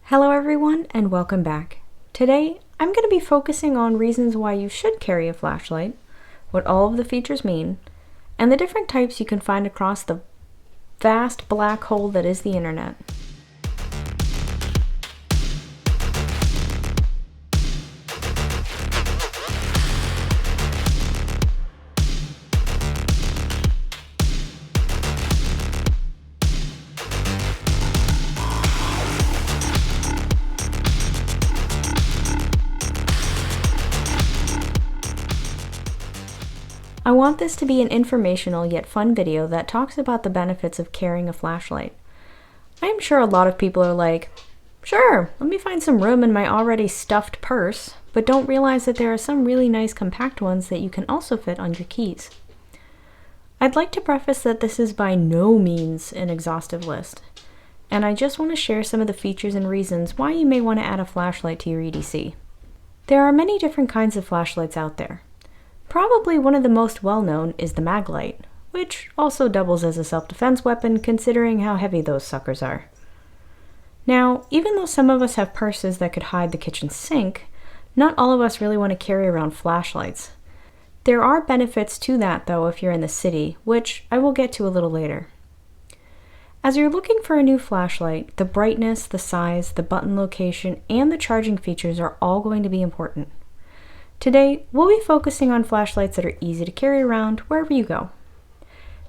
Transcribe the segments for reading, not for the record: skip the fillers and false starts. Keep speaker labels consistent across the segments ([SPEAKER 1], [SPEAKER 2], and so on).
[SPEAKER 1] Hello everyone and welcome back. Today I'm going to be focusing on reasons why you should carry a flashlight, what all of the features mean, and the different types you can find across the vast black hole that is the internet. I want this to be an informational yet fun video that talks about the benefits of carrying a flashlight. I am sure a lot of people are like, sure, let me find some room in my already stuffed purse, but don't realize that there are some really nice compact ones that you can also fit on your keys. I'd like to preface that this is by no means an exhaustive list, and I just want to share some of the features and reasons why you may want to add a flashlight to your EDC. There are many different kinds of flashlights out there. Probably one of the most well-known is the mag light, which also doubles as a self-defense weapon considering how heavy those suckers are. Now, even though some of us have purses that could hide the kitchen sink, not all of us really want to carry around flashlights. There are benefits to that though if you're in the city, which I will get to a little later. As you're looking for a new flashlight, the brightness, the size, the button location, and the charging features are all going to be important. Today, we'll be focusing on flashlights that are easy to carry around wherever you go.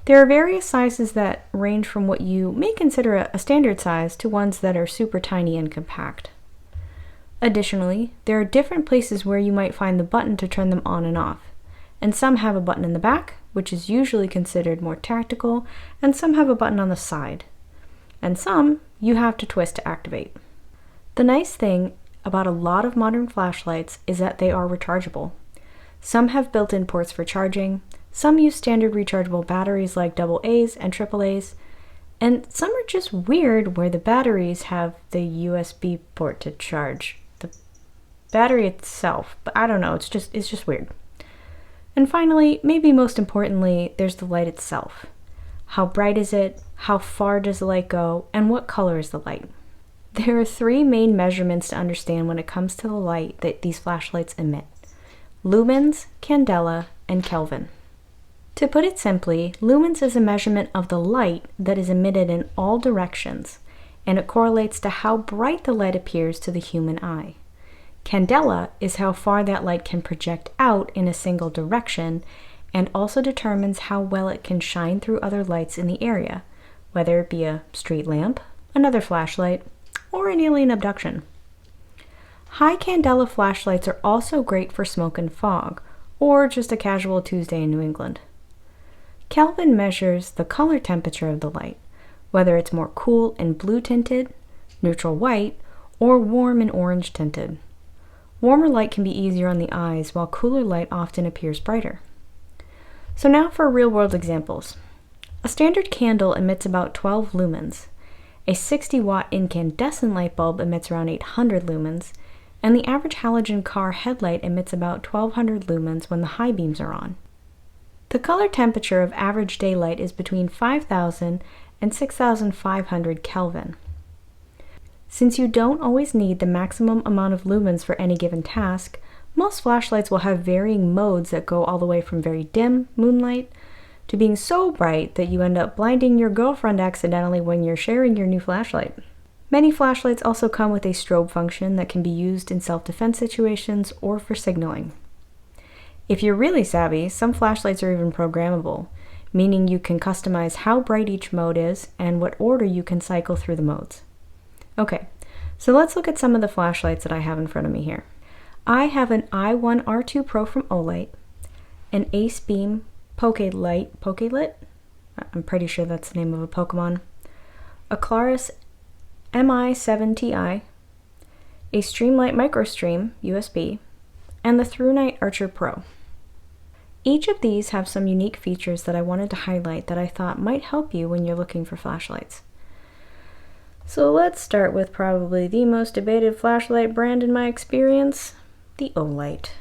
[SPEAKER 1] There are various sizes that range from what you may consider a standard size to ones that are super tiny and compact. Additionally, there are different places where you might find the button to turn them on and off, and some have a button in the back, which is usually considered more tactical, and some have a button on the side, and some you have to twist to activate. The nice thing about a lot of modern flashlights is that they are rechargeable. Some have built-in ports for charging, some use standard rechargeable batteries like AA's and AAA's, and some are just weird where the batteries have the USB port to charge the battery itself, but I don't know, it's just weird. And finally, maybe most importantly, there's the light itself. How bright is it? How far does the light go? And what color is the light? There are three main measurements to understand when it comes to the light that these flashlights emit: lumens, candela, and Kelvin. To put it simply, lumens is a measurement of the light that is emitted in all directions, and it correlates to how bright the light appears to the human eye. Candela is how far that light can project out in a single direction, and also determines how well it can shine through other lights in the area, whether it be a street lamp, another flashlight, or an alien abduction. High candela flashlights are also great for smoke and fog, or just a casual Tuesday in New England. Kelvin measures the color temperature of the light, whether it's more cool and blue tinted, neutral white, or warm and orange tinted. Warmer light can be easier on the eyes, while cooler light often appears brighter. So now for real-world examples. A standard candle emits about 12 lumens. A 60-watt incandescent light bulb emits around 800 lumens, and the average halogen car headlight emits about 1200 lumens when the high beams are on. The color temperature of average daylight is between 5000 and 6500 Kelvin. Since you don't always need the maximum amount of lumens for any given task, most flashlights will have varying modes that go all the way from very dim, moonlight, to being so bright that you end up blinding your girlfriend accidentally when you're sharing your new flashlight. Many flashlights also come with a strobe function that can be used in self-defense situations or for signaling. If you're really savvy, some flashlights are even programmable, meaning you can customize how bright each mode is and what order you can cycle through the modes. Okay, so let's look at some of the flashlights that I have in front of me here. I have an i1R2 Pro from Olight, an Ace Beam Pokelit, I'm pretty sure that's the name of a Pokemon, a Claris Mi7 Ti, a Streamlight Microstream USB, and the ThruNite Archer Pro. Each of these have some unique features that I wanted to highlight that I thought might help you when you're looking for flashlights. So let's start with probably the most debated flashlight brand in my experience, the Olight.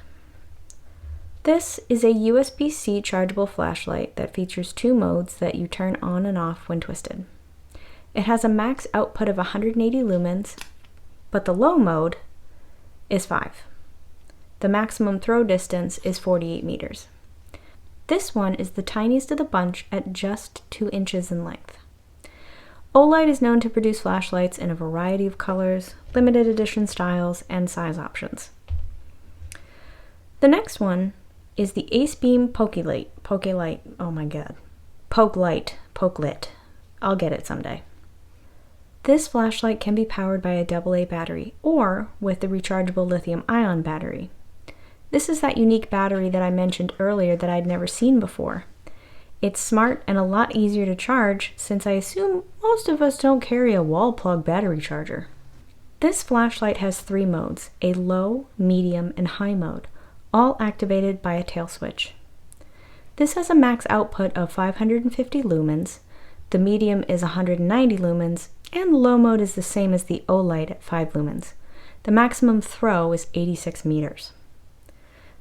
[SPEAKER 1] This is a USB-C chargeable flashlight that features two modes that you turn on and off when twisted. It has a max output of 180 lumens, but the low mode is 5. The maximum throw distance is 48 meters. This one is the tiniest of the bunch at just 2 inches in length. Olight is known to produce flashlights in a variety of colors, limited edition styles, and size options. The next one is the Ace Beam Pokelit. Pokelit. I'll get it someday. This flashlight can be powered by a AA battery or with the rechargeable lithium-ion battery. This is that unique battery that I mentioned earlier that I'd never seen before. It's smart and a lot easier to charge since I assume most of us don't carry a wall plug battery charger. This flashlight has 3 modes, a low, medium, and high mode, all activated by a tail switch. This has a max output of 550 lumens, the medium is 190 lumens, and the low mode is the same as the Olight at 5 lumens. The maximum throw is 86 meters.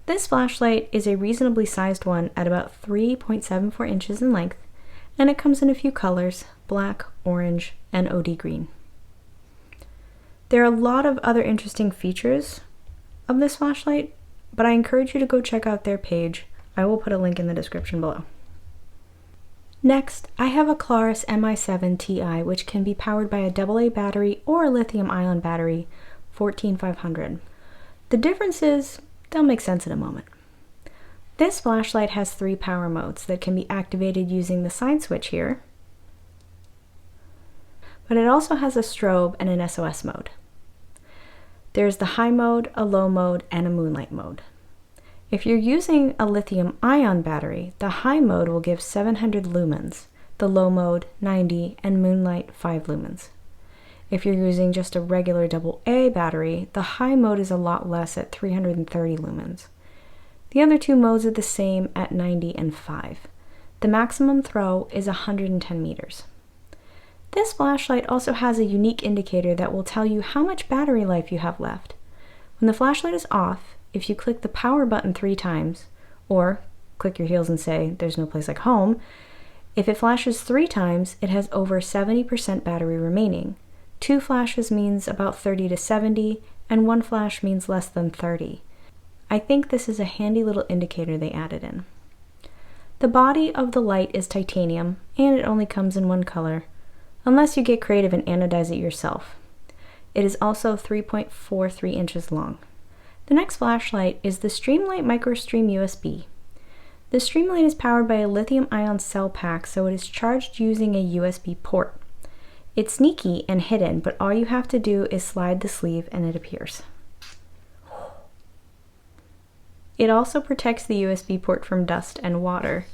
[SPEAKER 1] This flashlight is a reasonably sized one at about 3.74 inches in length, and it comes in a few colors, black, orange, and OD green. There are a lot of other interesting features of this flashlight, but I encourage you to go check out their page. I will put a link in the description below. Next, I have a Claris Mi7 Ti, which can be powered by a AA battery or a lithium-ion battery, 14500. The difference is, they'll make sense in a moment. This flashlight has 3 power modes that can be activated using the side switch here, but it also has a strobe and an SOS mode. There's the high mode, a low mode, and a moonlight mode. If you're using a lithium-ion battery, the high mode will give 700 lumens, the low mode 90, and moonlight 5 lumens. If you're using just a regular AA battery, the high mode is a lot less at 330 lumens. The other 2 modes are the same at 90 and 5. The maximum throw is 110 meters. This flashlight also has a unique indicator that will tell you how much battery life you have left. When the flashlight is off, if you click the power button 3 times, or click your heels and say, "There's no place like home," if it flashes 3 times, it has over 70% battery remaining. 2 flashes means about 30 to 70, and 1 flash means less than 30. I think this is a handy little indicator they added in. The body of the light is titanium, and it only comes in 1 color, unless you get creative and anodize it yourself. It is also 3.43 inches long. The next flashlight is the Streamlight MicroStream USB. The Streamlight is powered by a lithium-ion cell pack, so it is charged using a USB port. It's sneaky and hidden, but all you have to do is slide the sleeve and it appears. It also protects the USB port from dust and water.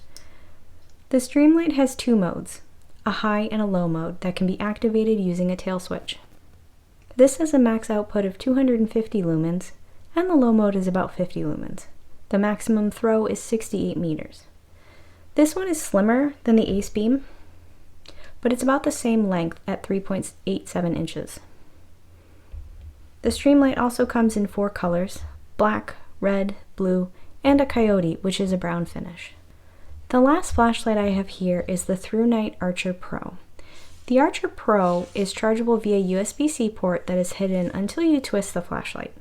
[SPEAKER 1] The Streamlight has 2 modes, a high and a low mode that can be activated using a tail switch. This has a max output of 250 lumens, and the low mode is about 50 lumens. The maximum throw is 68 meters. This one is slimmer than the Ace Beam, but it's about the same length at 3.87 inches. The Streamlight also comes in 4 colors, black, red, blue, and a coyote, which is a brown finish. The last flashlight I have here is the ThruNite Archer Pro. The Archer Pro is chargeable via USB-C port that is hidden until you twist the flashlight.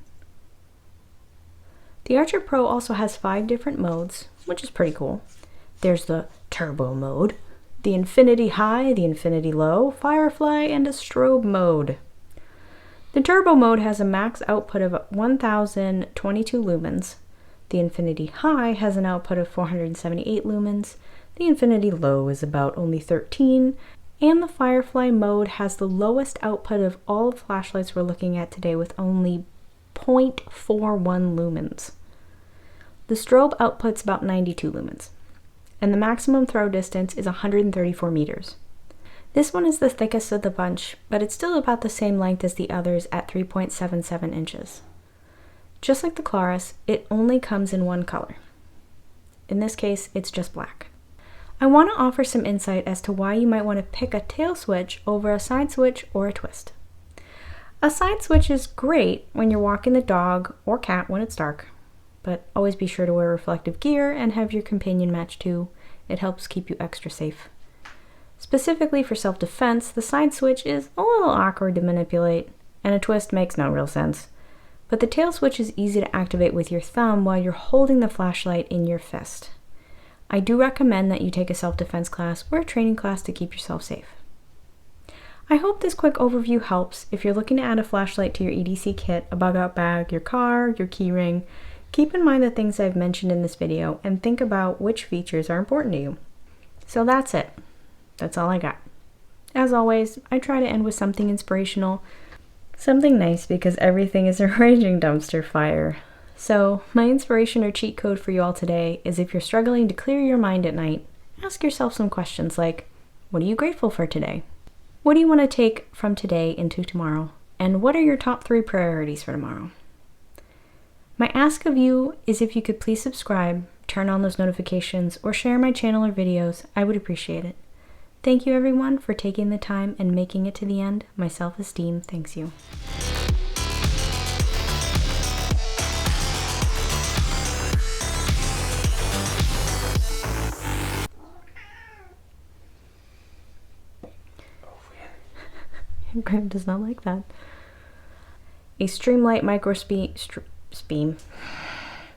[SPEAKER 1] The Archer Pro also has 5 different modes, which is pretty cool. There's the turbo mode, the infinity high, the infinity low, firefly, and a strobe mode. The turbo mode has a max output of 1022 lumens. The infinity high has an output of 478 lumens. The infinity low is about only 13. And the firefly mode has the lowest output of all flashlights we're looking at today with only 0.41 lumens. The strobe outputs about 92 lumens, and the maximum throw distance is 134 meters. This one is the thickest of the bunch, but it's still about the same length as the others at 3.77 inches. Just like the Claris, it only comes in 1 color. In this case, it's just black. I want to offer some insight as to why you might want to pick a tail switch over a side switch or a twist. A side switch is great when you're walking the dog or cat when it's dark, but always be sure to wear reflective gear and have your companion match too. It helps keep you extra safe. Specifically for self-defense, the side switch is a little awkward to manipulate. and a twist makes no real sense. But the tail switch is easy to activate with your thumb while you're holding the flashlight in your fist. I do recommend that you take a self-defense class or a training class to keep yourself safe. I hope this quick overview helps. If you're looking to add a flashlight to your EDC kit, a bug-out bag, your car, your keyring, keep in mind the things I've mentioned in this video and think about which features are important to you. So that's it. That's all I got. As always, I try to end with something inspirational, something nice, because everything is a raging dumpster fire. So my inspiration or cheat code for you all today is, if you're struggling to clear your mind at night, ask yourself some questions like, what are you grateful for today? What do you want to take from today into tomorrow? And what are your top 3 priorities for tomorrow? My ask of you is, if you could please subscribe, turn on those notifications, or share my channel or videos, I would appreciate it. Thank you everyone for taking the time and making it to the end. My self-esteem thanks you. Graham does not like that. A Streamlight micro beam.